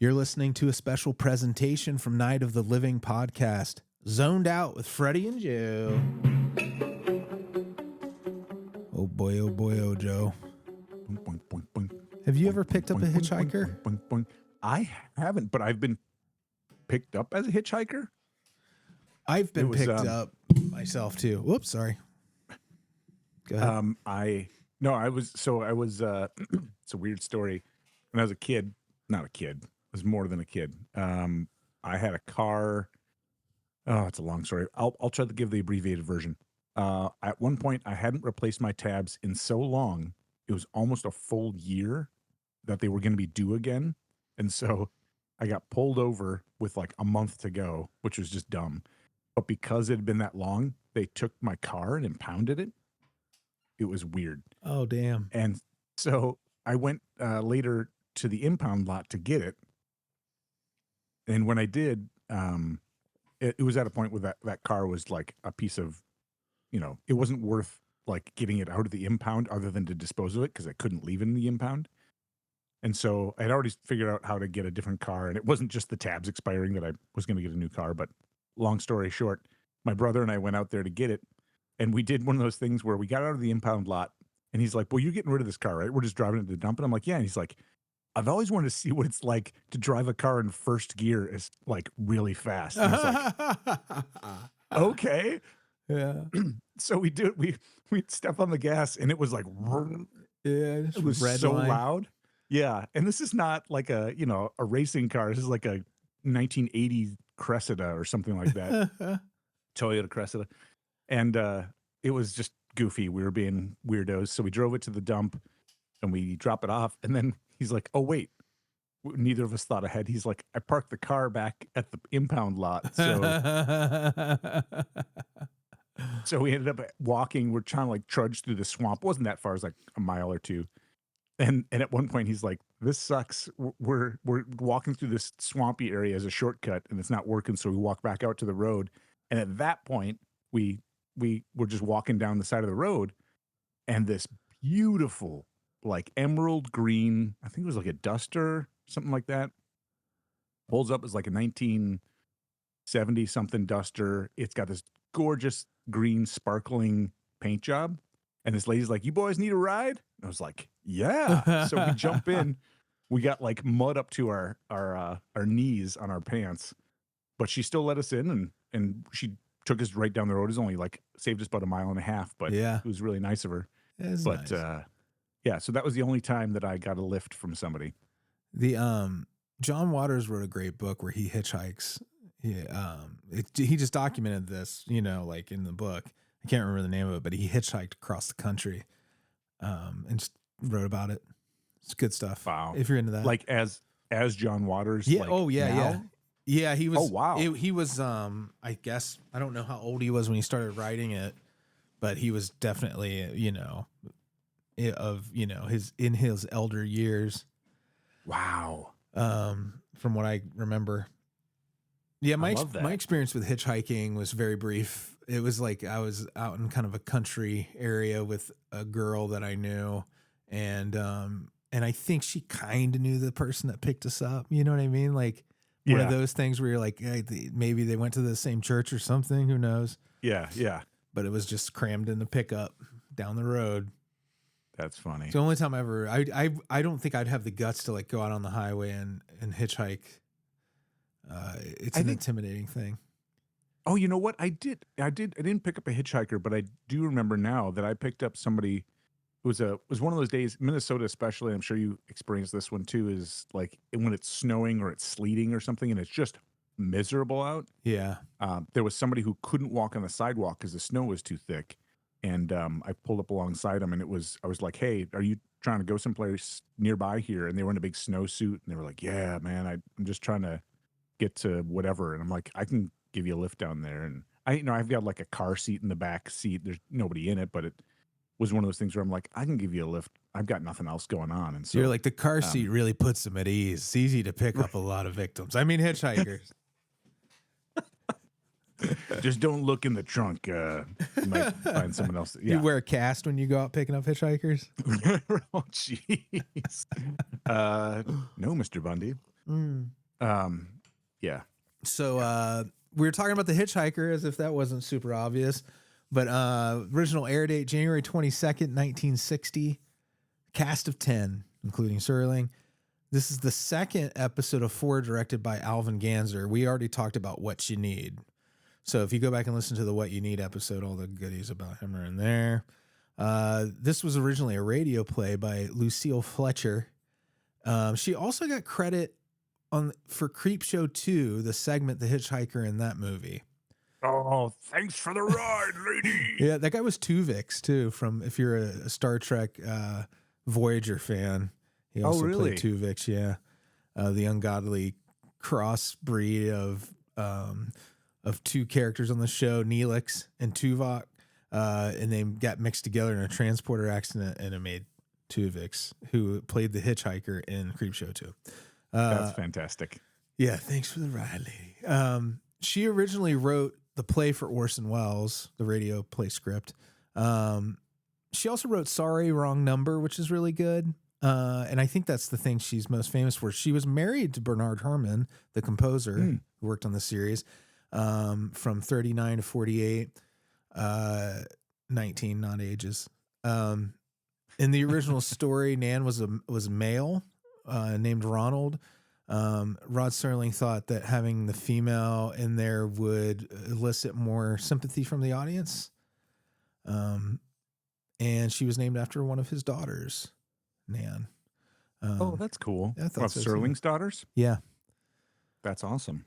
You're listening to a special presentation from Night of the Living podcast, Zoned Out with Freddy and Joe. Oh boy, oh Joe. Boink, boink, boink, Have you boink, ever picked up a boink, boink, hitchhiker? boink, boink, boink. I haven't, but I've been picked up as a hitchhiker. I've been picked up myself too. Whoops, sorry. Go ahead. It's a weird story. When I was a kid, not a kid, I was more than a kid. I had a car. Oh, it's a long story. I'll try to give the abbreviated version. At one point, I hadn't replaced my tabs in so long. It was almost a full year that they were going to be due again. And so I got pulled over with like a month to go, which was just dumb. But because it had been that long, they took my car and impounded it. It was weird. Oh, damn. And so I went later to the impound lot to get it. And when I did, it was at a point where that car was like a piece of, it wasn't worth like getting it out of the impound other than to dispose of it because I couldn't leave it in the impound. And so I'd already figured out how to get a different car. And it wasn't just the tabs expiring that I was going to get a new car. But long story short, my brother and I went out there to get it. And we did one of those things where we got out of the impound lot and he's like, well, you're getting rid of this car, right? We're just driving it to the dump. And I'm like, yeah. And he's like, I've always wanted to see what it's like to drive a car in first gear is like really fast. And I was like, okay. Yeah. So we do it. We step on the gas and it was like, Yeah. it was so loud. Yeah. And this is not like a racing car. This is like a 1980 Cressida or something like that. Toyota Cressida. And it was just goofy. We were being weirdos. So we drove it to the dump and we drop it off. And then he's like, oh, wait. Neither of us thought ahead. He's like, I parked the car back at the impound lot. So we ended up walking. We're trying to like trudge through the swamp. It wasn't that far. It was like a mile or two. And at one point he's like, this sucks. We're walking through this swampy area as a shortcut and it's not working. So we walk back out to the road. And at that point we were just walking down the side of the road and this beautiful, like emerald green, I think it was like a Duster, something like that, pulls up as like a 1970 something Duster. It's got this gorgeous green sparkling paint job. And this lady's like, you boys need a ride? And I was like, yeah. So we jump in. We got like mud up to our knees on our pants, but she still let us in and she took us right down the road. It was only like saved us about a mile and a half, but yeah, it was really nice of her. But nice. Yeah, so that was the only time that I got a lift from somebody. The John Waters wrote a great book where he hitchhikes. He just documented this, like in the book. I can't remember the name of it, but he hitchhiked across the country, and just wrote about it. It's good stuff. Wow, if you're into that, like as John Waters. Yeah. Like Oh yeah. now? Yeah. Yeah. He was. Oh wow. He was. I guess I don't know how old he was when he started writing it, but he was definitely in his elder years. Wow. From what I remember. Yeah, my experience with hitchhiking was very brief. It was like I was out in kind of a country area with a girl that I knew, and I think she kind of knew the person that picked us up. You know what I mean? Like one of those things where you're like, hey, maybe they went to the same church or something. Who knows? Yeah, yeah. But it was just crammed in the pickup down the road. That's funny. It's the only time I don't think I'd have the guts to like go out on the highway and hitchhike. It's an intimidating thing. Oh, you know what? I didn't pick up a hitchhiker, but I do remember now that I picked up somebody who was one of those days, Minnesota especially, I'm sure you experienced this one too, is like when it's snowing or it's sleeting or something and it's just miserable out. Yeah. There was somebody who couldn't walk on the sidewalk because the snow was too thick. And I pulled up alongside them and I was like, hey, are you trying to go someplace nearby here? And they were in a big snowsuit and they were like, yeah, man, I'm just trying to get to whatever. And I'm like, I can give you a lift down there. And I've got like a car seat in the back seat. There's nobody in it, but it was one of those things where I'm like, I can give you a lift. I've got nothing else going on. And so you're like, the car seat really puts them at ease. It's easy to pick up a lot of victims. I mean, hitchhikers. Just don't look in the trunk. You might find someone else. Yeah. You wear a cast when you go out picking up hitchhikers? Oh, jeez. No, Mr. Bundy. Um, yeah. So we were talking about the Hitch-Hiker as if that wasn't super obvious, but original air date January 22nd, 1960. Cast of 10, including Serling. This is the second episode of 4 directed by Alvin Ganzer. We already talked about What You Need. So if you go back and listen to the What You Need episode, all the goodies about him are in there. This was originally a radio play by Lucille Fletcher. She also got credit for Creepshow 2, the segment The Hitch-Hiker in that movie. Oh, thanks for the ride, lady. Yeah, that guy was Tuvix too, from if you're a Star Trek Voyager fan. He also played Tuvix, yeah. The ungodly crossbreed of two characters on the show, Neelix and Tuvok. And they got mixed together in a transporter accident, and it made Tuvix, who played the Hitch-Hiker in Creepshow 2. That's fantastic. Yeah, thanks for the ride, lady. She originally wrote the play for Orson Welles, the radio play script. She also wrote Sorry, Wrong Number, which is really good. And I think that's the thing she's most famous for. She was married to Bernard Herrmann, the composer who worked on the series, from 39 to 48, 19, not ages. In the original story, Nan was a male named Ronald. Rod Serling thought that having the female in there would elicit more sympathy from the audience. And she was named after one of his daughters, Nan. Oh, that's cool. I thought so Serling's daughters? Yeah. That's awesome.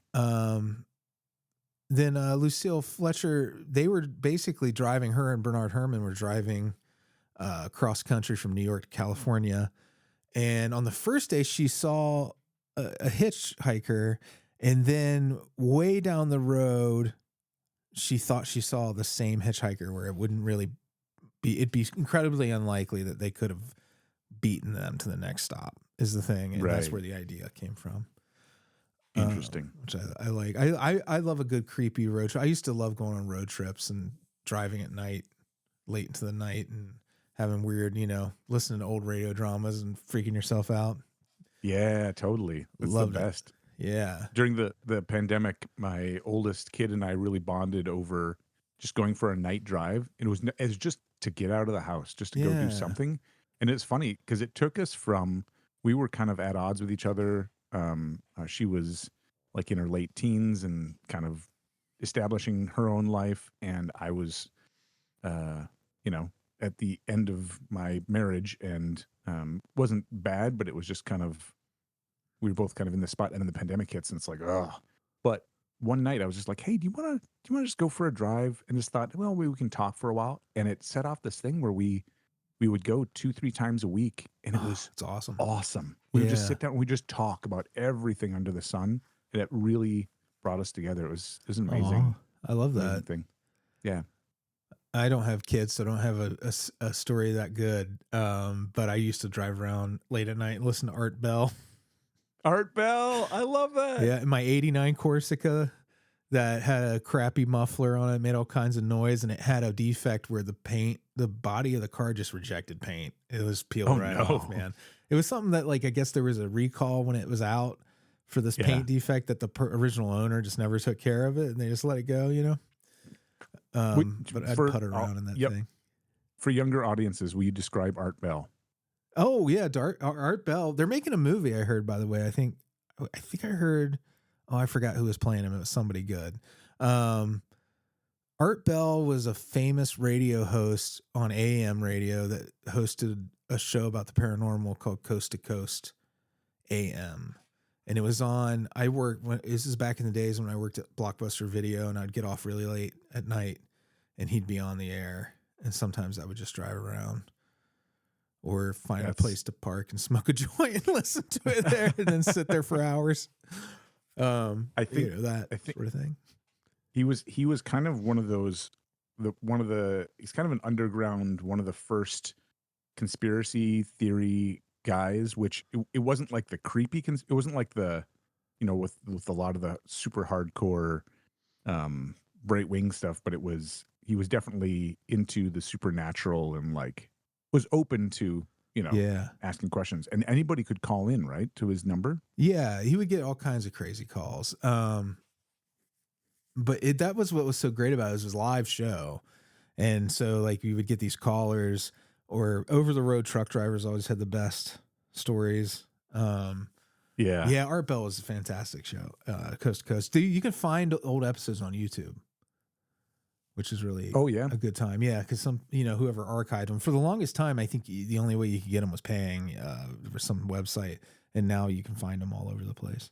Then Lucille Fletcher, they were basically driving, her and Bernard Herrmann were driving cross country from New York to California. And on the first day, she saw a hitchhiker, and then way down the road, she thought she saw the same hitchhiker, where it wouldn't really be, it'd be incredibly unlikely that they could have beaten them to the next stop, is the thing. And that's where the idea came from. Interesting. Which I like. I love a good creepy road trip. I used to love going on road trips and driving at night, late into the night, and having weird, listening to old radio dramas and freaking yourself out. Yeah, totally. It's the best. Yeah. During the pandemic, my oldest kid and I really bonded over just going for a night drive. And it was just to get out of the house, just to go do something. And it's funny because it took us from, we were kind of at odds with each other. She was like in her late teens and kind of establishing her own life. And I was, at the end of my marriage, and wasn't bad, but it was just kind of, we were both kind of in the spot, and then the pandemic hits, and it's like, ugh. But one night I was just like, hey, do you want to just go for a drive? And just thought, well, we can talk for a while. And it set off this thing where we would go 2-3 times a week, and it was it's awesome. Awesome. We would just sit down and we just talk about everything under the sun, and it really brought us together. It was an amazing. I love that thing. Yeah. I don't have kids, so I don't have a story that good. But I used to drive around late at night and listen to Art Bell. Art Bell, I love that. Yeah, in my '89 Corsica that had a crappy muffler on it, made all kinds of noise, and it had a defect where the body of the car just rejected paint. It was peeled off, man. It was something that, like, I guess there was a recall when it was out for this paint defect that the original owner just never took care of it, and they just let it go, But I'd putt around in that thing. For younger audiences, will you describe Art Bell? Oh yeah, Art Bell. They're making a movie, I heard, by the way. I think I heard. Oh, I forgot who was playing him. It was somebody good. Art Bell was a famous radio host on AM radio that hosted a show about the paranormal called Coast to Coast AM. And it was on, this is back in the days when I worked at Blockbuster Video, and I'd get off really late at night and he'd be on the air. And sometimes I would just drive around or find a place to park and smoke a joint and listen to it there and then sit there for hours. I think that sort of thing. He was kind of one of those, he's kind of an underground, one of the first conspiracy theory guys, which it wasn't like the creepy, it wasn't like the, with a lot of the super hardcore, bright wing stuff, but he was definitely into the supernatural and like was open to Yeah. asking questions. And anybody could call in, right, to his number? Yeah, he would get all kinds of crazy calls. But that was what was so great about it. It was a live show. And so like we would get these callers, or over the road truck drivers always had the best stories. Yeah, Art Bell was a fantastic show, coast to coast. You can find old episodes on YouTube, which is really a good time. Yeah, because whoever archived them for the longest time, I think the only way you could get them was paying for some website, and now you can find them all over the place.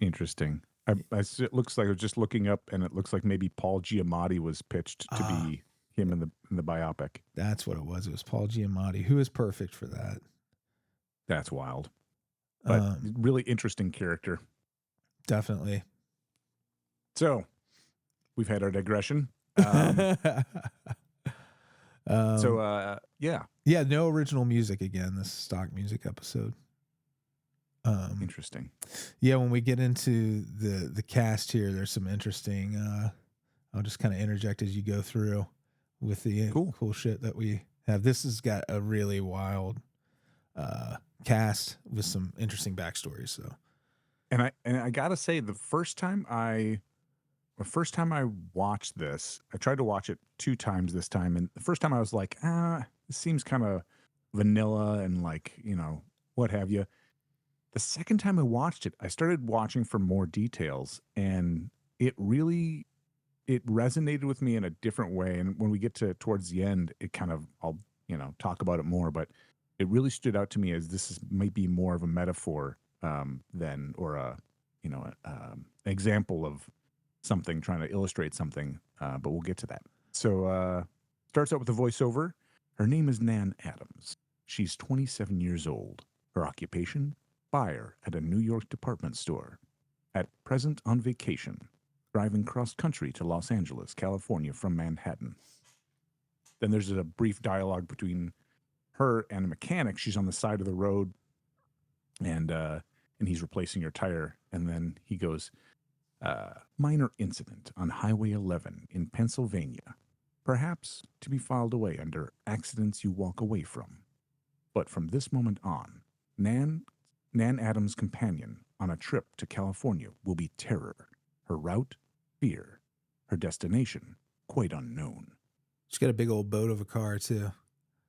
Interesting. It looks like I was just looking up, and it looks like maybe Paul Giamatti was pitched to be him in the biopic. That's what it was. It was Paul Giamatti, who is perfect for that. That's wild. But really interesting character. Definitely. So we've had our digression. Yeah, no original music again. This stock music episode. Interesting. Yeah, when we get into the cast here, there's some interesting. I'll just kind of interject as you go through with the cool shit that we have. This has got a really wild cast with some interesting backstories. So, and I gotta say, the first time I watched this, I tried to watch it 2 times this time, and the first time I was like, this seems kind of vanilla and like, what have you. The second time I watched it, I started watching for more details, and it resonated with me in a different way. And when we get towards the end, it kind of, I'll, talk about it more, but it really stood out to me as this might be more of a metaphor than, or an example of something trying to illustrate something. But we'll get to that. So starts out with a voiceover. Her name is Nan Adams. She's 27 years old. Her occupation, buyer at a New York department store. At present on vacation, driving cross-country to Los Angeles, California from Manhattan. Then there's a brief dialogue between her and a mechanic. She's on the side of the road, and he's replacing her tire. And then he goes, minor incident on Highway 11 in Pennsylvania. Perhaps to be filed away under accidents you walk away from. But from this moment on, Nan Adams' companion on a trip to California will be terror. Her route, fear. Her destination, quite unknown. She's got a big old boat of a car too.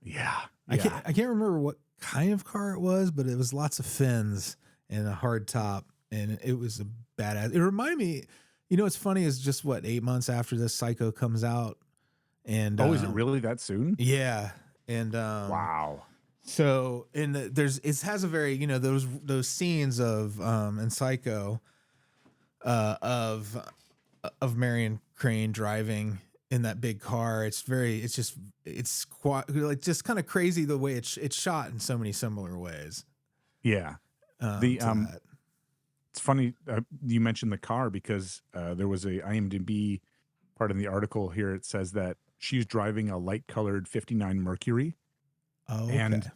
Yeah. I can't remember what kind of car it was, but it was lots of fins and a hard top, and it was a badass. It reminded me, what's funny is just 8 months after this, Psycho comes out, and is it really that soon? Yeah, and wow. So it has a very those scenes of in Psycho of Marion Crane driving in that big car. It's just kind of crazy the way it's shot in so many similar ways. Yeah. It's funny you mentioned the car because there was a IMDb part in the article here. It says that she's driving a light colored 59 Mercury. Oh, okay. And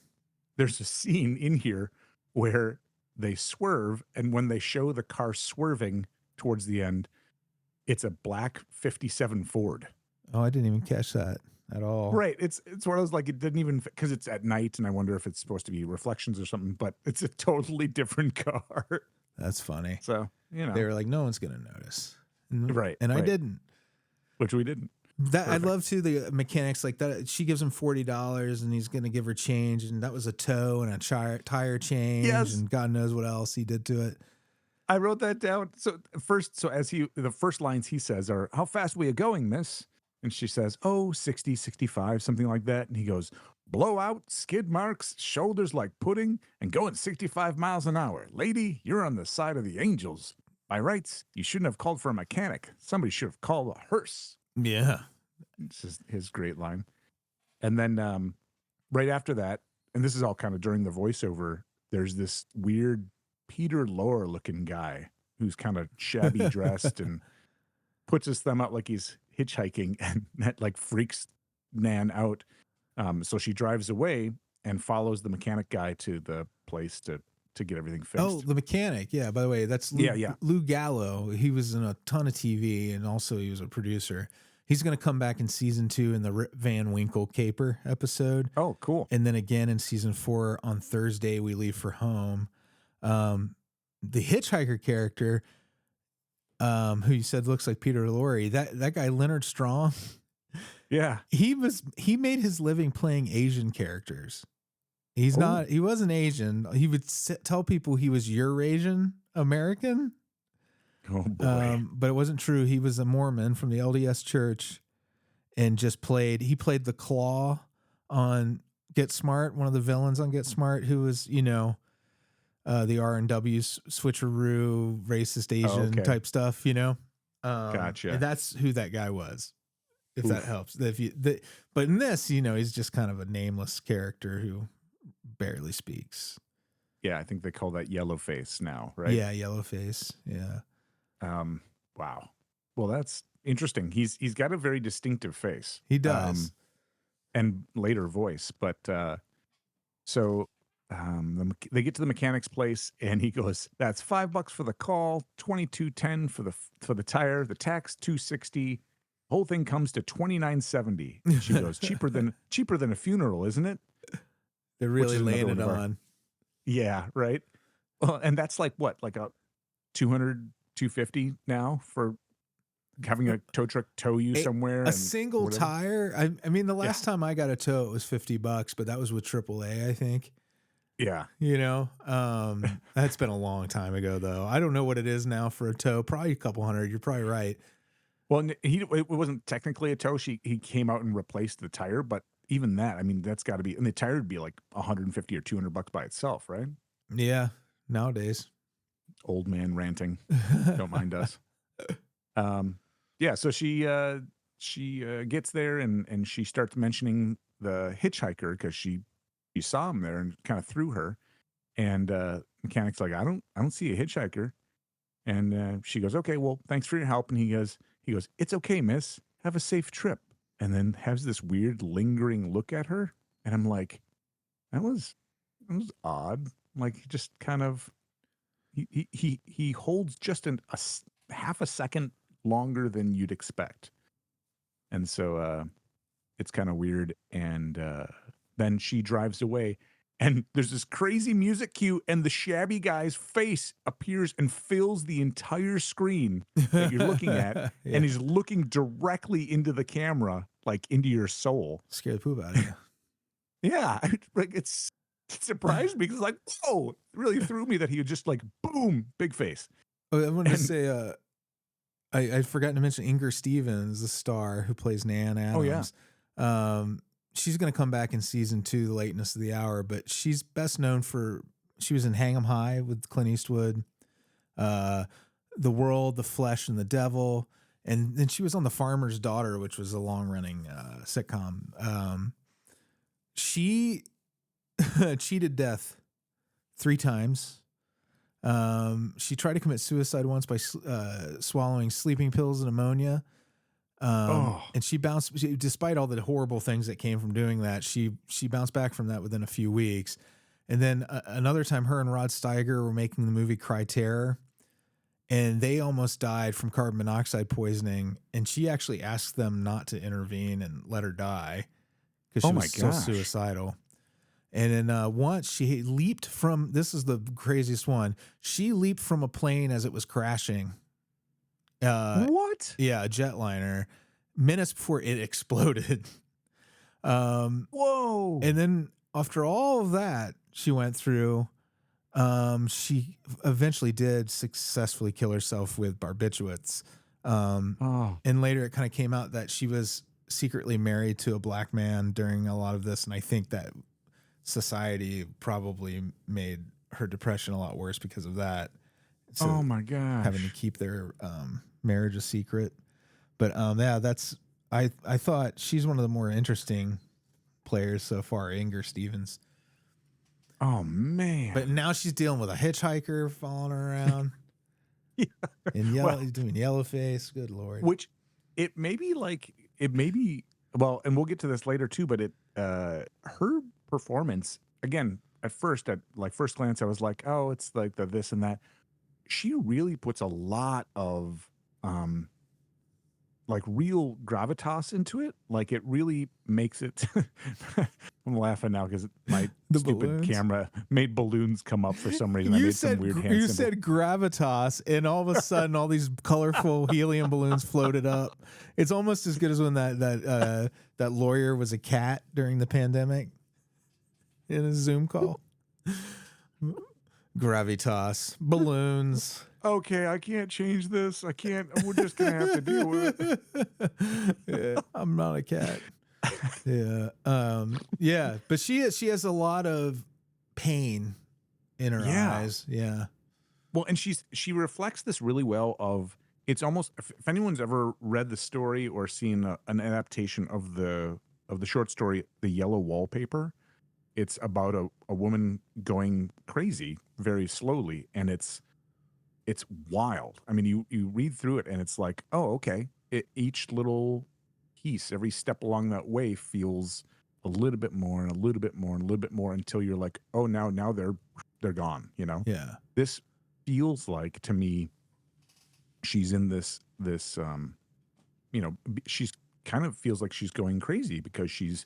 there's a scene in here where they swerve, and when they show the car swerving towards the end, it's a black 57 Ford. Oh, I didn't even catch that at all. Right. It's one of those, like, it didn't even, because it's at night, and I wonder if it's supposed to be reflections or something, but it's a totally different car. That's funny. So, they were like, no one's going to notice. Right. And I didn't. Which we didn't. I love too the mechanics like that. She gives him $40 and he's going to give her change, and that was a tow and a tire change, and God knows what else he did to it. I wrote that down. So the first lines he says are, "How fast were you going, miss?" And she says, 60, 65, something like that. And he goes, "Blowout, skid marks, shoulders like pudding, and going 65 miles an hour. Lady, you're on the side of the angels. By rights, you shouldn't have called for a mechanic. Somebody should have called a hearse." Yeah. This is his great line. And then right after that, and this is all kind of during the voiceover, there's this weird Peter Lorre looking guy who's kind of shabby dressed and puts his thumb out like he's hitchhiking, and that like freaks Nan out. So she drives away and follows the mechanic guy to the place to get everything fixed. Oh, the mechanic. Yeah. By the way, that's Lou Gallo. He was in a ton of TV, and also he was a producer. He's going to come back in season 2 in the Rip Van Winkle caper episode. Oh, cool. And then again in season 4 on Thursday, we leave for home. The Hitch-Hiker character, who you said looks like Peter Lorre, that guy, Leonard Strong. Yeah. He made his living playing Asian characters. He wasn't Asian. He would tell people he was Eurasian American. Oh boy. But it wasn't true. He was a Mormon from the LDS church and he played the Claw on Get Smart, one of the villains on Get Smart, who was, the R&W switcheroo, racist Asian type stuff, Gotcha. And that's who that guy was, if that helps. But in this, he's just kind of a nameless character who barely speaks. Yeah, I think they call that yellow face now, right? Yeah, yellow face. Yeah. Wow. Well, that's interesting. He's got a very distinctive face. He does. And later voice. But they get to the mechanic's place and he goes, "That's $5 for the call, $22.10 for the tire, the tax $260. Whole thing comes to $29.70." She goes, cheaper than a funeral, isn't it? They're really laying it on. Yeah, right. Well, and that's like what, like a $250 now for having a tow truck tow you somewhere. A single whatever. Tire. I mean, the last time I got a tow, it was $50, but that was with AAA, I think. Yeah. That's been a long time ago, though. I don't know what it is now for a tow. Probably a couple hundred. You're probably right. Well, it wasn't technically a tow. He came out and replaced the tire, but even that, I mean, that's got to be, and the tire would be like $150 or $200 by itself, right? Yeah, nowadays. Old man ranting. Don't mind us. Yeah, so she gets there and she starts mentioning the hitchhiker because she saw him there and kind of threw her. And mechanic's like, I don't see a hitchhiker. And she goes, "Okay, well, thanks for your help." And he goes, "It's okay, miss. Have a safe trip." And then has this weird lingering look at her. And I'm like, that was odd. Like, just kind of, he holds just a half a second longer than you'd expect. And so it's kind of weird. And then she drives away. And there's this crazy music cue, and the shabby guy's face appears and fills the entire screen that you're looking at. Yeah. And he's looking directly into the camera, like into your soul. Scared the poop out of you. Yeah. Like it surprised me because, like, whoa, it really threw me that he would just like, boom, big face. Oh, I wanted to say, I'd forgotten to mention Inger Stevens, the star who plays Nan Adams. Oh, yeah. She's going to come back in season 2, The Lateness of the Hour, but she's best known she was in Hang 'em High with Clint Eastwood, The World, The Flesh, and the Devil. And then she was on The Farmer's Daughter, which was a long-running sitcom. She cheated death 3 times. She tried to commit suicide once by swallowing sleeping pills and ammonia. And she despite all the horrible things that came from doing that, she bounced back from that within a few weeks. And then another time, her and Rod Steiger were making the movie Cry Terror, and they almost died from carbon monoxide poisoning. And she actually asked them not to intervene and let her die because she was so suicidal. And then once she leaped from, this is the craziest one, she leaped from a plane as it was crashing. What? Yeah, a jetliner, minutes before it exploded. Whoa. And then after all of that she went through, she eventually did successfully kill herself with barbiturates. And later it kind of came out that she was secretly married to a black man during a lot of this. And I think that society probably made her depression a lot worse because of that. So oh my gosh. Having to keep their marriage a secret. But yeah, I thought she's one of the more interesting players so far, Inger Stevens. Oh man. But now she's dealing with a hitchhiker following her around. Yeah. And doing yellow face. Good Lord. Which it may be, well, and we'll get to this later too, but her performance, again, at first glance, I was like, oh, it's like the this and that. She really puts a lot of like real gravitas into it. Like it really makes it. I'm laughing now because my stupid balloons? camera made balloons come up for some reason. I made some weird hand You symbol. said gravitas, and all of a sudden, all these colorful helium balloons floated up. It's almost as good as when that lawyer was a cat during the pandemic in a Zoom call. Gravitas, balloons. Okay, I can't change this. I can't. We're just gonna have to deal with it. Yeah, I'm not a cat. Yeah. Yeah. But she has a lot of pain in her eyes. Yeah. Well, and she reflects this really well. Of it's almost if anyone's ever read the story or seen an adaptation of the short story, The Yellow Wallpaper. It's about a woman going crazy very slowly, and it's wild. I mean, you read through it, and it's like, oh, okay. Each little piece, every step along that way, feels a little bit more and a little bit more and a little bit more until you're like, oh, now they're gone. You know. Yeah. This feels like to me, she's in this she's kind of feels like she's going crazy because she's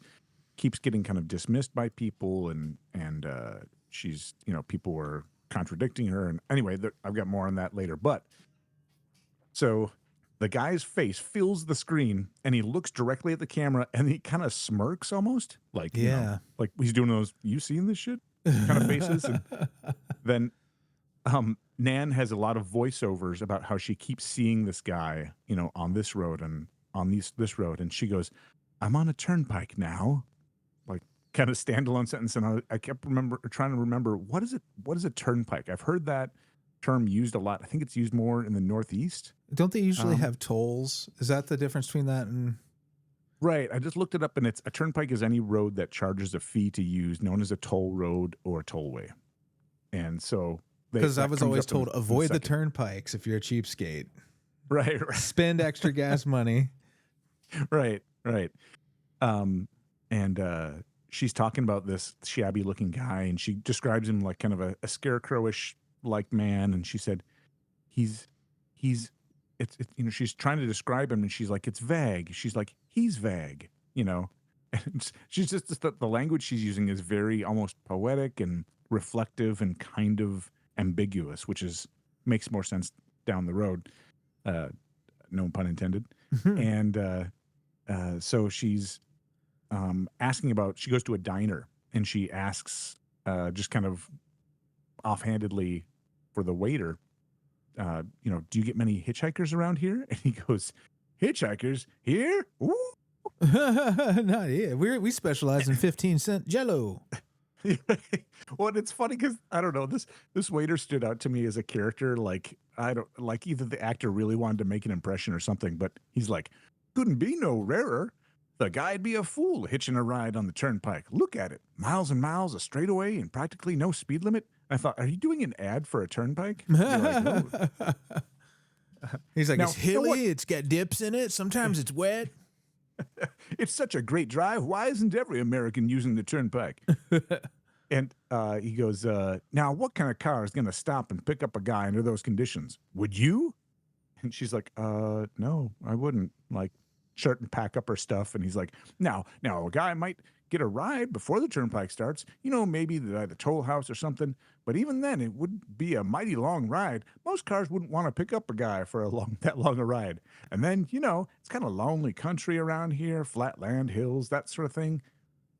keeps getting kind of dismissed by people and she's people were contradicting her, and anyway I've got more on that later. But so the guy's face fills the screen and he looks directly at the camera and he kind of smirks almost like like he's doing those you seen this shit kind of faces. And then Nan has a lot of voiceovers about how she keeps seeing this guy on this road and on this road, and she goes, I'm on a turnpike now, like kind of standalone sentence. And I kept trying to remember what is a turnpike. I've heard that term used a lot. I think it's used more in the Northeast. Don't they usually have tolls? Is that the difference between that and? Right. I just looked it up, and it's a turnpike is any road that charges a fee to use, known as a toll road or a tollway. And so because I was always told avoid the turnpikes if you're a cheapskate. Right. Spend extra gas money. Right. And she's talking about this shabby looking guy, and she describes him like kind of a scarecrowish like man. And she said, he's she's trying to describe him, and she's like, it's vague. She's like, he's vague, and she's just the language she's using is very almost poetic and reflective and kind of ambiguous, which makes more sense down the road. No pun intended. And so she's asking about, she goes to a diner and she asks just kind of offhandedly for the waiter, do you get many hitchhikers around here? And he goes, hitchhikers here? Ooh. Not here. We specialize in 15-cent Jello. Well, it's funny because I don't know, this waiter stood out to me as a character. Like either the actor really wanted to make an impression or something, but he's like, couldn't be no rarer. The guy'd be a fool hitching a ride on the turnpike. Look at it, miles and miles of straightaway and practically no speed limit. I thought, are you doing an ad for a turnpike? Like, no. He's like, it's hilly, it's got dips in it, sometimes it's wet. It's such a great drive. Why isn't every American using the turnpike? And he goes, now what kind of car is going to stop and pick up a guy under those conditions? Would you? And she's like, no, I wouldn't. Like, start and pack up her stuff. And he's like, now a guy might get a ride before the turnpike starts, maybe the toll house or something. But even then, it would be a mighty long ride. Most cars wouldn't want to pick up a guy for that long a ride. And then, it's kind of lonely country around here, flat land, hills, that sort of thing.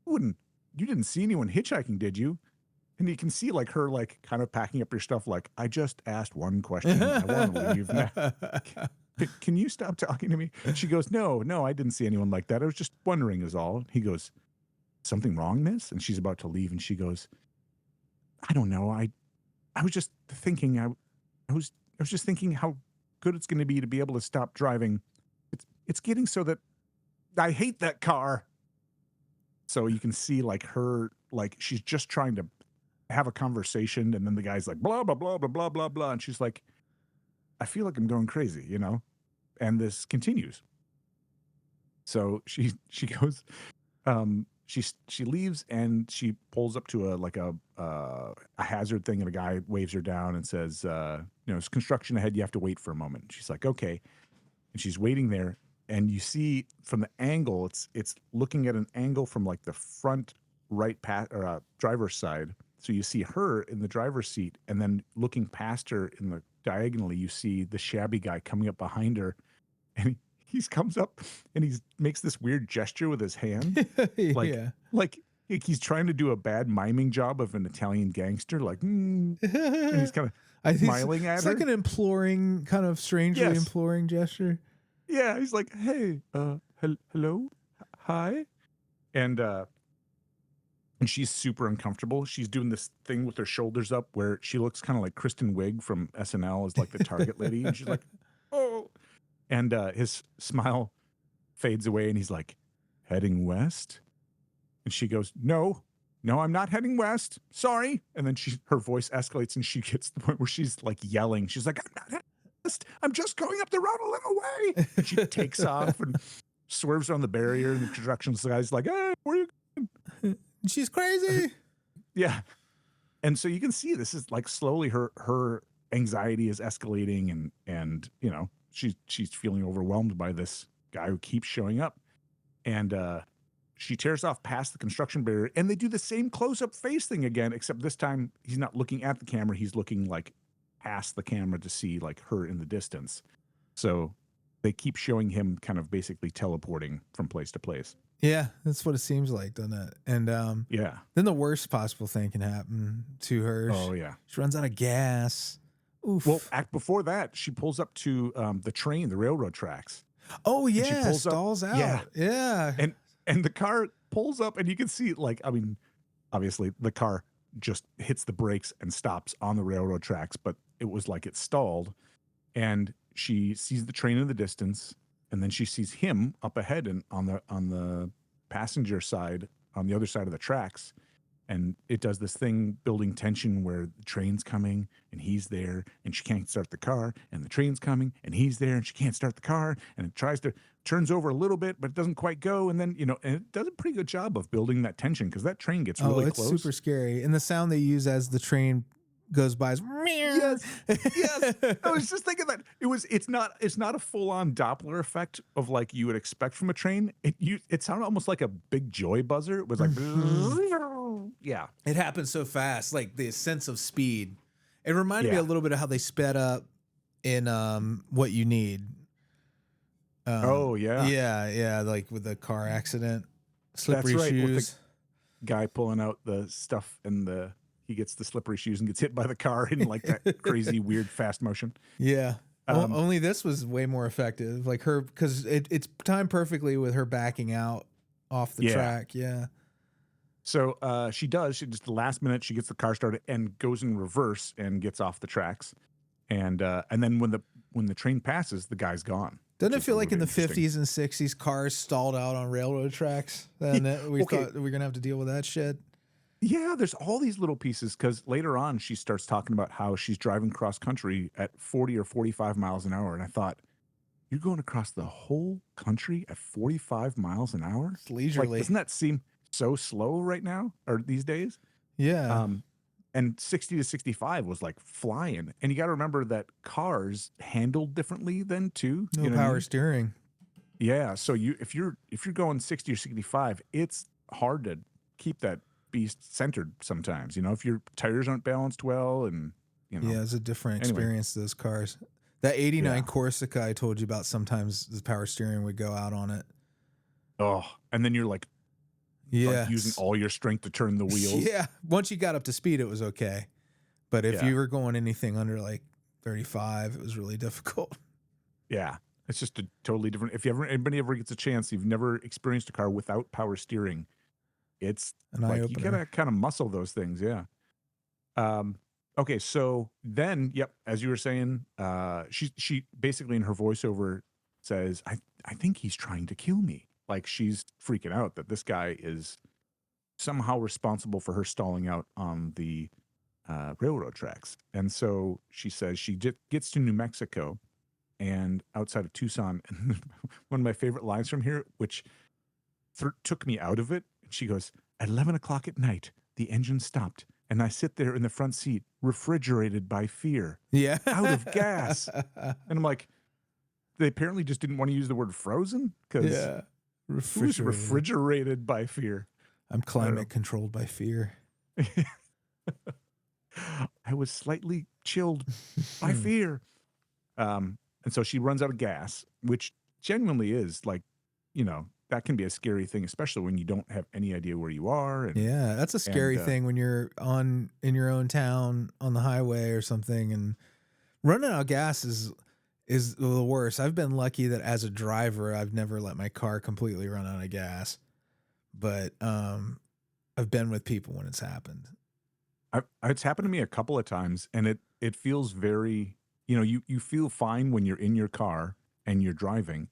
You didn't see anyone hitchhiking, did you? And you can see like her, like kind of packing up your stuff. Like, I just asked one question. I want to leave now. Can you stop talking to me? And she goes, no, I didn't see anyone like that. I was just wondering is all. He goes, something wrong, miss? And she's about to leave. And she goes, I don't know. I was just thinking, I was just thinking how good it's going to be able to stop driving. It's getting so that I hate that car. So you can see like her, like she's just trying to have a conversation. And then the guy's like, blah, blah, blah, blah, blah, blah, blah. And she's like, I feel like I'm going crazy, and this continues. So she goes, she leaves and she pulls up to a hazard thing, and a guy waves her down and says, it's construction ahead. You have to wait for a moment. She's like, okay. And she's waiting there. and you see from the angle, it's looking at an angle from like the front right driver's side. So you see her in the driver's seat, and then looking past her in the diagonally, you see the shabby guy coming up behind her, and he comes up and he makes this weird gesture with his hand, like he's trying to do a bad miming job of an Italian gangster, like, and he's kind of smiling at her. It's like an imploring, kind of strangely imploring gesture. Yeah, he's like, hey, hello, hi, and she's super uncomfortable. She's doing this thing with her shoulders up where she looks kind of like Kristen Wiig from SNL as like the target lady, and she's like, oh, and his smile fades away, and he's like, heading west, and she goes, no, I'm not heading west. Sorry. And then her voice escalates, and she gets to the point where she's like yelling. She's like, I'm not heading west. I'm just going up the road a little way. And she takes off and swerves on the barrier, and the construction guy's like, hey, where are you going? She's crazy. Yeah. And so you can see this is like slowly her anxiety is escalating, and you know, she's feeling overwhelmed by this guy who keeps showing up. And she tears off past the construction barrier, and they do the same close-up face thing again, except this time he's not looking at the camera, he's looking like past the camera to see like her in the distance. So they keep showing him kind of basically teleporting from place to place. Yeah, that's what it seems like, doesn't it? And yeah, then the worst possible thing can happen to her. Oh yeah, she runs out of gas. Oof. Well, before that, she pulls up to the railroad tracks. Oh yeah, she stalls out. Yeah. And the car pulls up, and you can see, like, I mean, obviously the car just hits the brakes and stops on the railroad tracks, but it was like it stalled, and she sees the train in the distance, and then she sees him up ahead and on the passenger side, on the other side of the tracks. And it does this thing building tension where the train's coming and he's there and she can't start the car, and the train's coming and he's there and she can't start the car, and it turns over a little bit, but it doesn't quite go. And then, you know, and it does a pretty good job of building that tension, because that train gets really close. It's super scary. And the sound they use as the train goes by is yes. I was just thinking that it's not a full-on Doppler effect of like you would expect from a train. It sounded almost like a big joy buzzer. It was like yeah. It happens so fast, like the sense of speed. It reminded me a little bit of how they sped up in What You Need. Yeah, like with the car accident, slippery shoes. With the guy pulling out the stuff, and he gets the slippery shoes and gets hit by the car in like that crazy weird fast motion. Yeah. Only this was way more effective, like her, because it's timed perfectly with her backing out off the track. Yeah. So she just the last minute, she gets the car started and goes in reverse and gets off the tracks. And then when the train passes, the guy's gone. Doesn't it feel like in the 50s and 60s, cars stalled out on railroad tracks? Then we thought we were going to have to deal with that shit. Yeah, there's all these little pieces, because later on she starts talking about how she's driving cross country at 40 or 45 miles an hour. And I thought, you're going across the whole country at 45 miles an hour? It's leisurely. Like, doesn't that seem so slow right now, or these days? Yeah. And 60 to 65 was like flying. And you got to remember that cars handled differently then too. No power steering. Yeah. So if you're going 60 or 65, it's hard to keep that beast centered sometimes, you know, if your tires aren't balanced well, and you know. Yeah, it's a different experience, those cars. That 89 Corsica I told you about, sometimes the power steering would go out on it. Oh, and then you're like, using all your strength to turn the wheels. Yeah. Once you got up to speed, it was okay. But if you were going anything under like 35, it was really difficult. Yeah. It's just a totally different. If anybody ever gets a chance, you've never experienced a car without power steering, it's like you gotta kind of muscle those things. Yeah. Okay. So then, as you were saying, she basically in her voiceover says, I think he's trying to kill me. Like, she's freaking out that this guy is somehow responsible for her stalling out on the railroad tracks. And so she says she gets to New Mexico and outside of Tucson. And one of my favorite lines from here, which took me out of it, she goes, at 11 o'clock at night, the engine stopped, and I sit there in the front seat, refrigerated by fear. Yeah. Out of gas. And I'm like, they apparently just didn't want to use the word frozen because who's refrigerated by fear? I'm climate controlled by fear. I was slightly chilled by fear. And so she runs out of gas, which genuinely is like, that can be a scary thing, especially when you don't have any idea where you are. And, yeah, that's a scary thing when you're in your own town on the highway or something, and running out of gas is the worst. I've been lucky that as a driver, I've never let my car completely run out of gas, but I've been with people when it's happened. It's happened to me a couple of times, and it feels very, you feel fine when you're in your car and you're driving.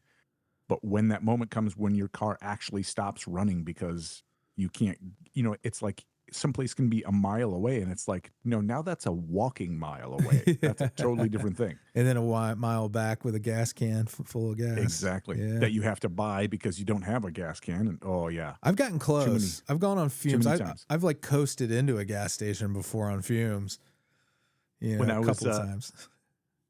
But when that moment comes when your car actually stops running because you can't, it's like someplace can be a mile away, and it's like, no, now that's a walking mile away. That's a totally different thing. And then a mile back with a gas can full of gas. Exactly. Yeah. That you have to buy because you don't have a gas can. And oh yeah, I've gotten close. I've gone on fumes. I've like coasted into a gas station before on fumes. A couple of times.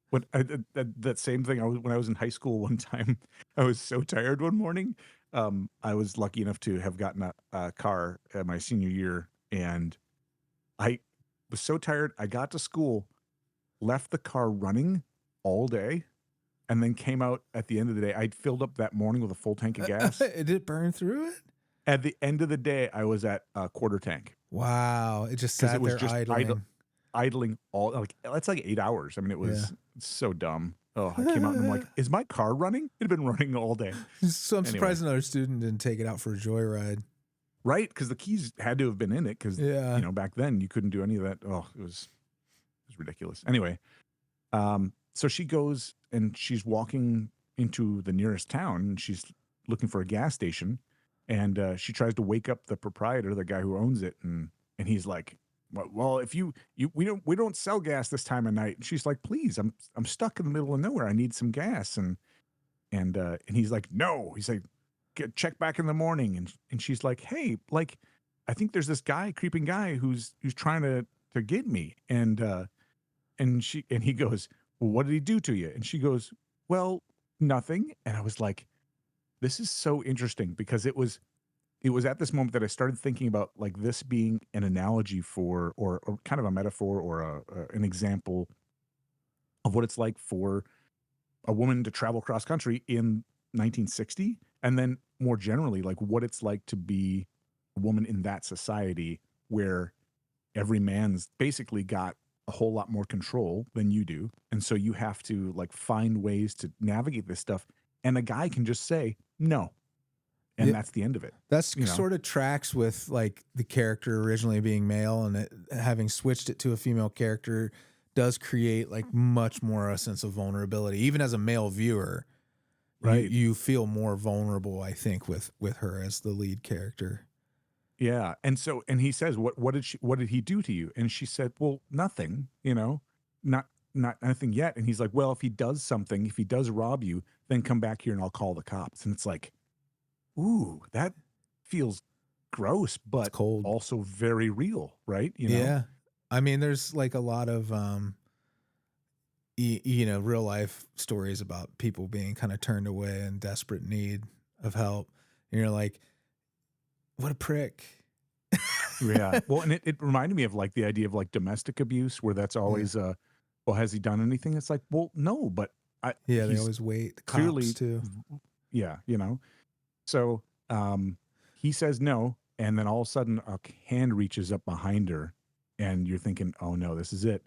When that same thing, when I was in high school one time, I was so tired one morning. I was lucky enough to have gotten a car at my senior year, and I was so tired. I got to school, left the car running all day, and then came out at the end of the day. I'd filled up that morning with a full tank of gas. Did it burn through it? At the end of the day, I was at a quarter tank. Wow. It just sat there idling all, like, that's like 8 hours. I mean, it was so dumb. Oh, I came out and I'm like, is my car running? It had been running all day. So I'm surprised another student didn't take it out for a joyride. Right, because the keys had to have been in it because, back then you couldn't do any of that. Oh, it was ridiculous. Anyway, so she goes and she's walking into the nearest town and she's looking for a gas station, and she tries to wake up the proprietor, the guy who owns it, and he's like, well, if we don't sell gas this time of night. And she's like, please, I'm stuck in the middle of nowhere. I need some gas. And he's like, no. He's like, check back in the morning. And she's like, hey, like, I think there's this creeping guy who's trying to get me. And he goes, well, what did he do to you? And she goes, well, nothing. And I was like, this is so interesting, because it was at this moment that I started thinking about, like, this being an analogy for, or kind of a metaphor, or an example of what it's like for a woman to travel cross country in 1960. And then more generally, like, what it's like to be a woman in that society where every man's basically got a whole lot more control than you do. And so you have to, like, find ways to navigate this stuff. And a guy can just say, no. And that's the end of it. That's sort of tracks with, like, the character originally being male, and having switched it to a female character does create, like, much more a sense of vulnerability. Even as a male viewer, right? You feel more vulnerable, I think, with her as the lead character. Yeah, and he says, what did he do to you? And she said, well, nothing. Not nothing yet. And he's like, well, if he does something, if he does rob you, then come back here and I'll call the cops. And it's like, ooh, that feels gross, but cold, also very real, right? Yeah. I mean, there's, like, a lot of, real life stories about people being kind of turned away in desperate need of help. And you're like, what a prick. Yeah. Well, and it reminded me of, like, the idea of, like, domestic abuse, where that's always, well, has he done anything? It's like, well, no, but they always wait. The cops too. Yeah. So he says no, and then all of a sudden a hand reaches up behind her, and you're thinking, oh no, this is it.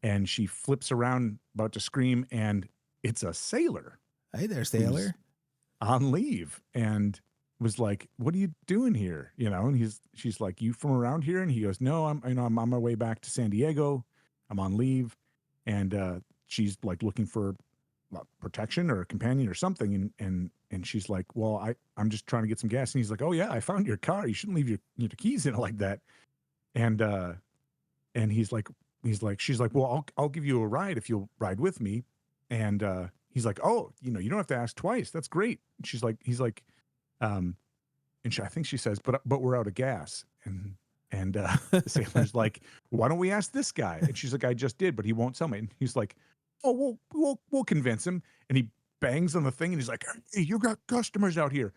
And she flips around, about to scream, and it's a sailor. Hey there, sailor. On leave, and was like, what are you doing here? And she's like, you from around here? And he goes, no, I'm on my way back to San Diego. I'm on leave. And she's, like, looking for protection or a companion or something, and she's like, well, I'm just trying to get some gas. And he's like, oh yeah, I found your car, you shouldn't leave your keys in it like that. And she's like, well, I'll give you a ride if you'll ride with me. And he's like, oh, you don't have to ask twice, that's great. And he's like, I think she says, but we're out of gas. And the sailor's like, why don't we ask this guy? And she's like, I just did, but he won't tell me. And he's like, oh, we'll convince him. And he bangs on the thing and he's like, hey, you got customers out here.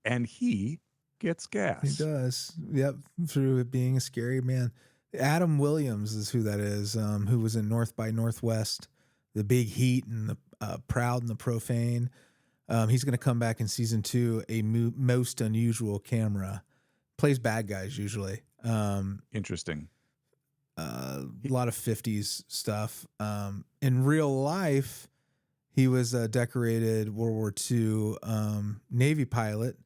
And he gets gas. He does. Yep. Through it being a scary man. Adam Williams is who that is, who was in North by Northwest, The Big Heat and the Proud and the Profane. He's going to come back in season 2, a most unusual camera. Plays bad guys usually. Interesting. A lot of 50s stuff. In real life, he was a decorated World War II Navy pilot.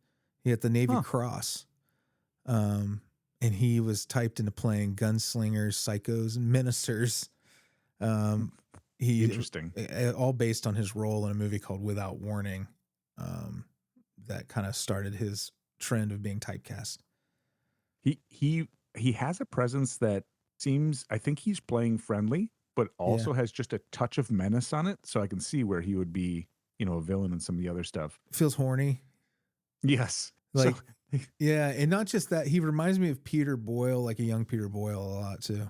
He had the Navy Cross. And he was typed into playing gunslingers, psychos, and ministers. Interesting. All based on his role in a movie called Without Warning. That kind of started his trend of being typecast. He has a presence that seems, I think he's playing friendly, but also has just a touch of menace on it. So I can see where he would be, a villain in some of the other stuff. Feels horny. Yes. Like, yeah. And not just that, he reminds me of Peter Boyle, like a young Peter Boyle a lot too.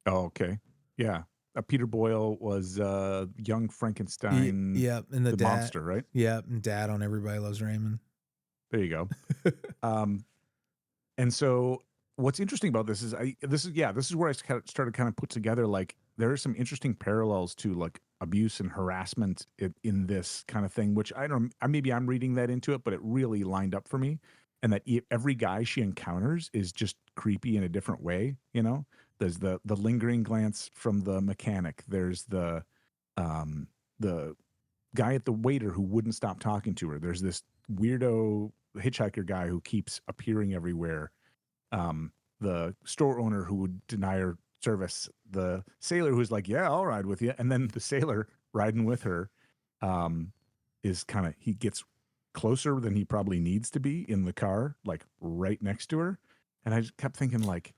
Oh, okay. Yeah. Peter Boyle was young Frankenstein. And the dad, monster, right? Yeah, and Dad on Everybody Loves Raymond. There you go. And so what's interesting about this is this is where I started kind of put together, like, there are some interesting parallels to like abuse and harassment in this kind of thing, which maybe I'm reading that into it, but it really lined up for me. And that every guy she encounters is just creepy in a different way. There's the lingering glance from the mechanic. There's the guy at the waiter who wouldn't stop talking to her. There's this weirdo hitchhiker guy who keeps appearing everywhere. The store owner who would deny her service. The sailor who's like, yeah, I'll ride with you. And then the sailor riding with her is he gets closer than he probably needs to be in the car, like right next to her. And I just kept thinking, like,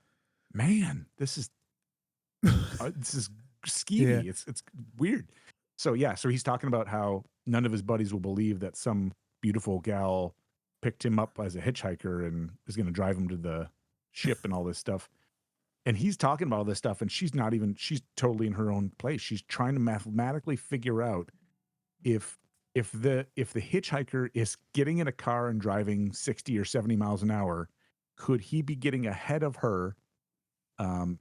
man, this is skeevy. Yeah. It's weird. So he's talking about how none of his buddies will believe that some beautiful gal picked him up as a hitchhiker and is going to drive him to the ship and all this stuff. And he's talking about all this stuff, and she's totally in her own place. She's trying to mathematically figure out if the hitchhiker is getting in a car and driving 60 or 70 miles an hour, could he be getting ahead of her? And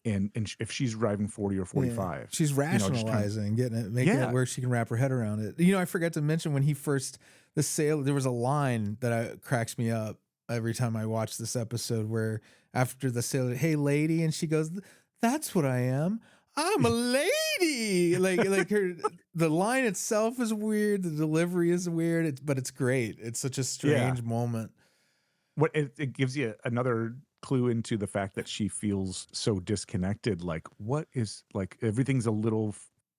if she's driving 40 or 45, she's rationalizing, making it where she can wrap her head around it. I forgot to mention when there was a line that cracks me up every time I watch this episode where after the sailor, hey lady, and she goes, that's what I am. I'm a lady. like the line itself is weird. The delivery is weird, but it's great. It's such a strange moment. What it gives you another clue into the fact that she feels so disconnected. Like, what is, like, everything's a little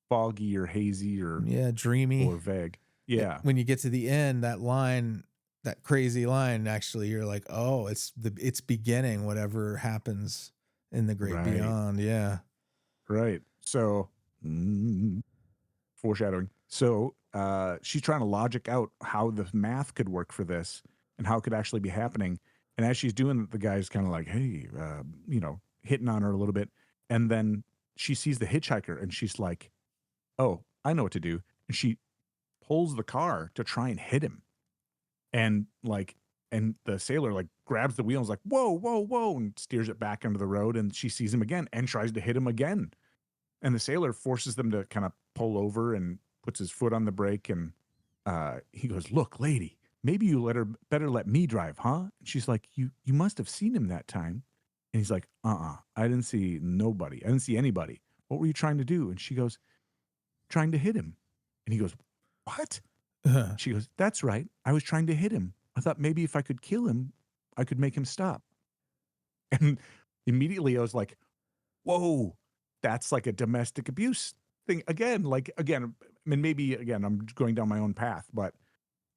foggy or hazy or dreamy or vague. Yeah. When you get to the end, that line, that crazy line, actually, you're like, oh, it's beginning, whatever happens in the great beyond. Yeah. Right. So foreshadowing. So she's trying to logic out how the math could work for this and how it could actually be happening. And as she's doing it, the guy's kind of like, hey, hitting on her a little bit. And then she sees the hitchhiker and she's like, oh, I know what to do. And she pulls the car to try and hit him. And the sailor like grabs the wheel and is like, whoa, whoa, whoa, and steers it back onto the road. And she sees him again and tries to hit him again. And the sailor forces them to kind of pull over and puts his foot on the brake. And he goes, look, lady, maybe you better let me drive, huh? And she's like, you must have seen him that time. And he's like, I didn't see nobody. I didn't see anybody. What were you trying to do? And she goes, trying to hit him. And he goes, what? She goes, that's right. I was trying to hit him. I thought maybe if I could kill him, I could make him stop. And immediately I was like, whoa, that's like a domestic abuse thing. Again, maybe I'm going down my own path, but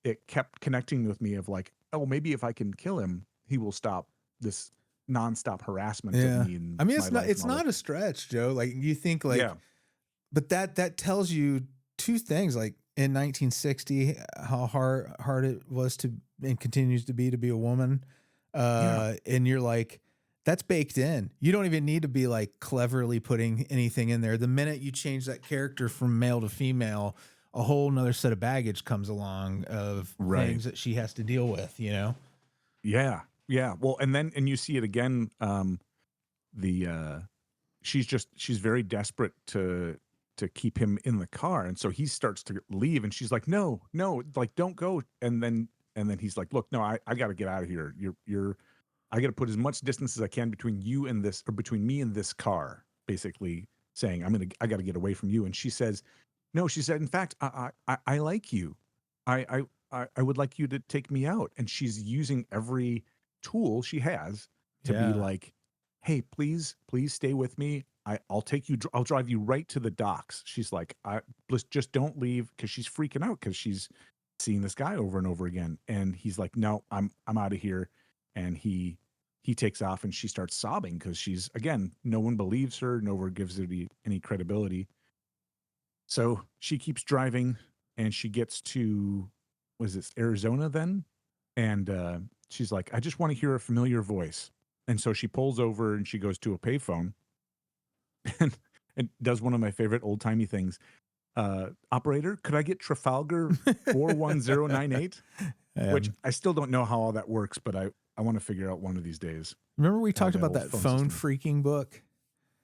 it kept connecting with me of like, oh, maybe if I can kill him, he will stop this nonstop harassment of me. I mean, it's not a stretch, Joe. Like, you think but that tells you two things. Like, in 1960, how hard it was to and continues to be a woman. And you're like, that's baked in. You don't even need to be like cleverly putting anything in there. The minute you change that character from male to female, a whole nother set of baggage comes along of things that she has to deal with, you know? Yeah. Yeah. Well, and you see it again. She's very desperate to keep him in the car. And so he starts to leave and she's like, no, like, don't go. And then he's like, look, no, I got to get out of here. I got to put as much distance as I can between you and this, or between me and this car, basically saying, I got to get away from you. And she says, no, she said, in fact, I like you. I would like you to take me out. And she's using every tool she has to be like, hey, please stay with me. I'll drive you right to the docks. She's like, just don't leave, because she's freaking out because she's seeing this guy over and over again. And he's like, no, I'm out of here. And he takes off and she starts sobbing because she's, again, no one believes her. No one gives her any credibility. So she keeps driving and she gets to, was it Arizona then? And she's like, I just want to hear a familiar voice. And so she pulls over and she goes to a payphone and does one of my favorite old timey things. Operator, could I get Trafalgar 41098? Which I still don't know how all that works, but I want to figure out one of these days. Remember we talked about that phone freaking book?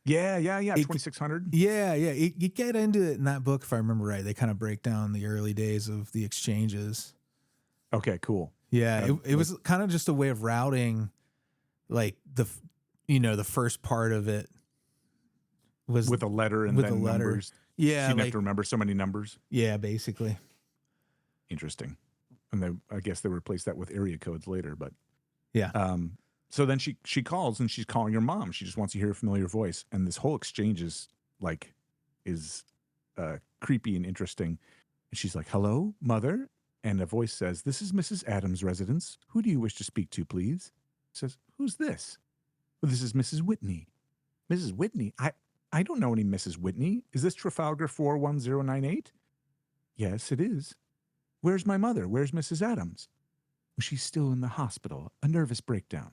Yeah. 2600. Yeah. You get into it in that book, if I remember right. They kind of break down the early days of the exchanges. Okay, cool. Yeah, it was kind of just a way of routing, like the first part of it was with a letter and then numbers. Yeah, so you'd have to remember so many numbers. Yeah, basically. Interesting. And I guess they replaced that with area codes later, but yeah. So then she calls and she's calling her mom. She just wants to hear a familiar voice, and this whole exchange is creepy and interesting. And she's like, "Hello, mother." And a voice says, "This is Mrs. Adams' residence. Who do you wish to speak to, please?" Says, "Who's this?" "Well, this is Mrs. Whitney." "Mrs. Whitney? I don't know any Mrs. Whitney. Is this Trafalgar 41098? "Yes, it is." "Where's my mother? Where's Mrs. Adams?" "Well, she's still in the hospital. A nervous breakdown."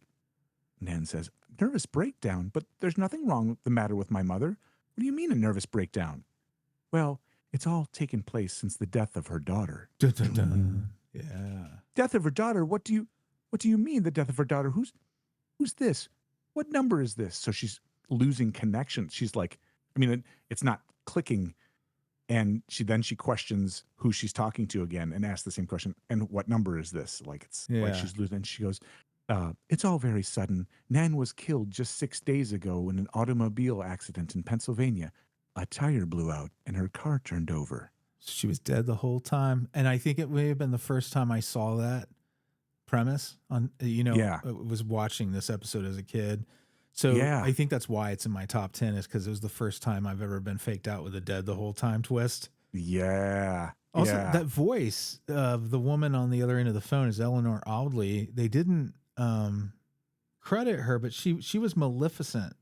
Nan says, "Nervous breakdown? But there's nothing wrong the matter with my mother. What do you mean a nervous breakdown?" "Well, it's all taken place since the death of her daughter." Dun, dun, dun. Yeah. "Death of her daughter? What do you mean, the death of her daughter? Who's this? What number is this?" So she's losing connection. She's like, it's not clicking. And she questions who she's talking to again and asks the same question. "And what number is this?" Like she's losing. And she goes, "It's all very sudden. Nan was killed just 6 days ago in an automobile accident in Pennsylvania. A tire blew out and her car turned over." She was dead the whole time. And I think it may have been the first time I saw that premise on, I was watching this episode as a kid. So I think that's why it's in my top 10, is because it was the first time I've ever been faked out with a dead the whole time twist. Yeah. Also, that voice of the woman on the other end of the phone is Eleanor Audley. They didn't credit her, but she was Maleficent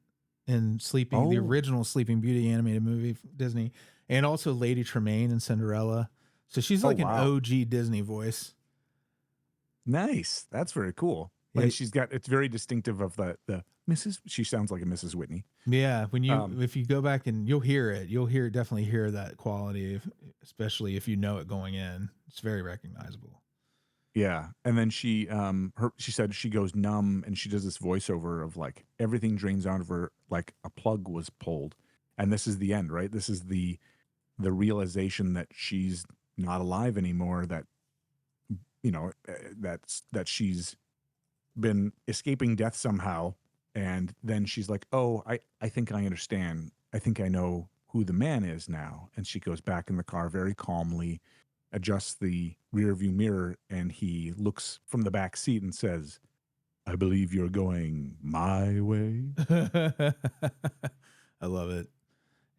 in the original Sleeping Beauty animated movie from Disney, and also Lady Tremaine in Cinderella. So she's like an OG Disney voice. Nice. That's very cool. Yeah. And it's very distinctive of the Mrs. She sounds like a Mrs. Whitney. Yeah. When if you go back and you'll definitely hear that quality, especially if you know it going in. It's very recognizable. Yeah. And then she said she goes numb and she does this voiceover of like everything drains out of her like a plug was pulled. And this is the end, right? This is the realization that she's not alive anymore, that that she's been escaping death somehow. And then she's like, "Oh, I think I understand. I think I know who the man is now." And she goes back in the car very calmly, adjusts the rear view mirror, and he looks from the back seat and says, "I believe you're going my way." I love it.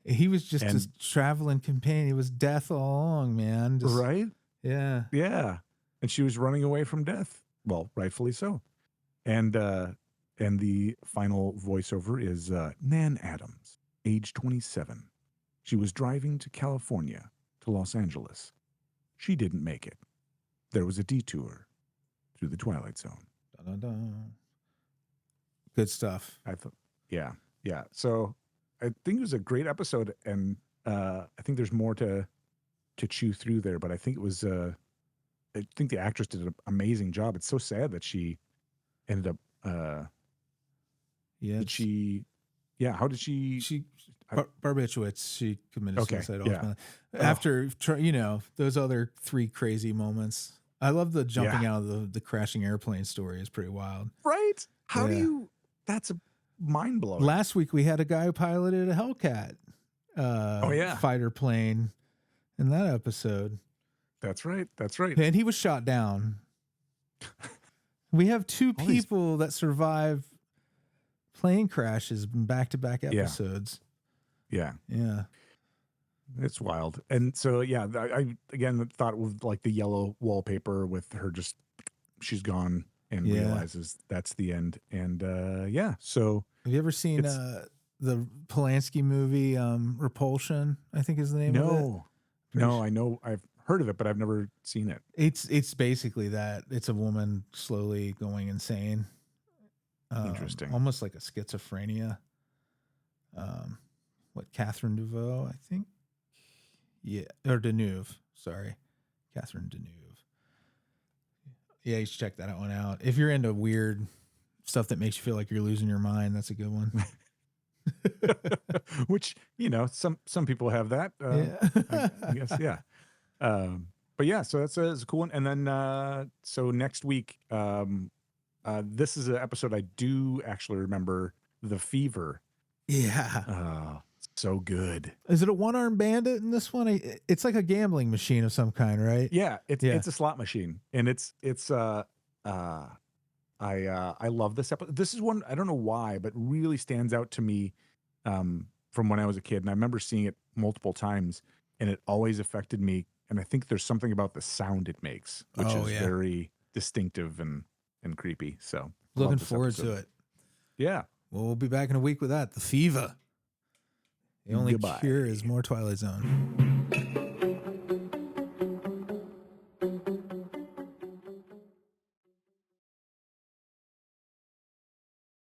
He was just a traveling companion. He was death all along, man. Right? Yeah. Yeah. And she was running away from death. Well, rightfully so. And the final voiceover is Nan Adams, age 27. She was driving to California, to Los Angeles. She didn't make it. There was a detour through the Twilight Zone. Dun, dun, dun. Good stuff. I thought, yeah. So I think it was a great episode, and I think there's more to to chew through there, but I think it was I think the actress did an amazing job. It's so sad that she ended up yeah. did she how did she barbiturates. She committed suicide ultimately after those other 3 crazy moments. I love the jumping out of the crashing airplane story is pretty wild. Right? How do you that's a mind blowing. Last week we had a guy who piloted a Hellcat fighter plane in that episode. That's right. That's right. And he was shot down. We have 2 people that survive plane crashes in back-to-back episodes. Yeah. Yeah. It's wild. And so, I again thought with like the yellow wallpaper with her just, she's gone and realizes that's the end. And so. Have you ever seen the Polanski movie, Repulsion, I think is the name of it? No, I know I've heard of it, but I've never seen it. It's basically that. It's a woman slowly going insane. Interesting. Almost like a schizophrenia. Catherine Deneuve, I think? Yeah, or Deneuve. Sorry. Catherine Deneuve. Yeah, you should check that one out. If you're into weird stuff that makes you feel like you're losing your mind, that's a good one. Which, some people have that. I guess, yeah. But yeah, so that's a cool one. And then, so next week, this is an episode I do actually remember, The Fever. Yeah. So good. Is it a one-armed bandit in this one? It's like a gambling machine of some kind, right? Yeah, it's a slot machine, and I love this episode. This is one I don't know why, but really stands out to me from when I was a kid, and I remember seeing it multiple times, and it always affected me. And I think there's something about the sound it makes, which is very distinctive and creepy. So looking forward to it. Yeah. Well, we'll be back in a week with that. The Fever. The only cure is more Twilight Zone.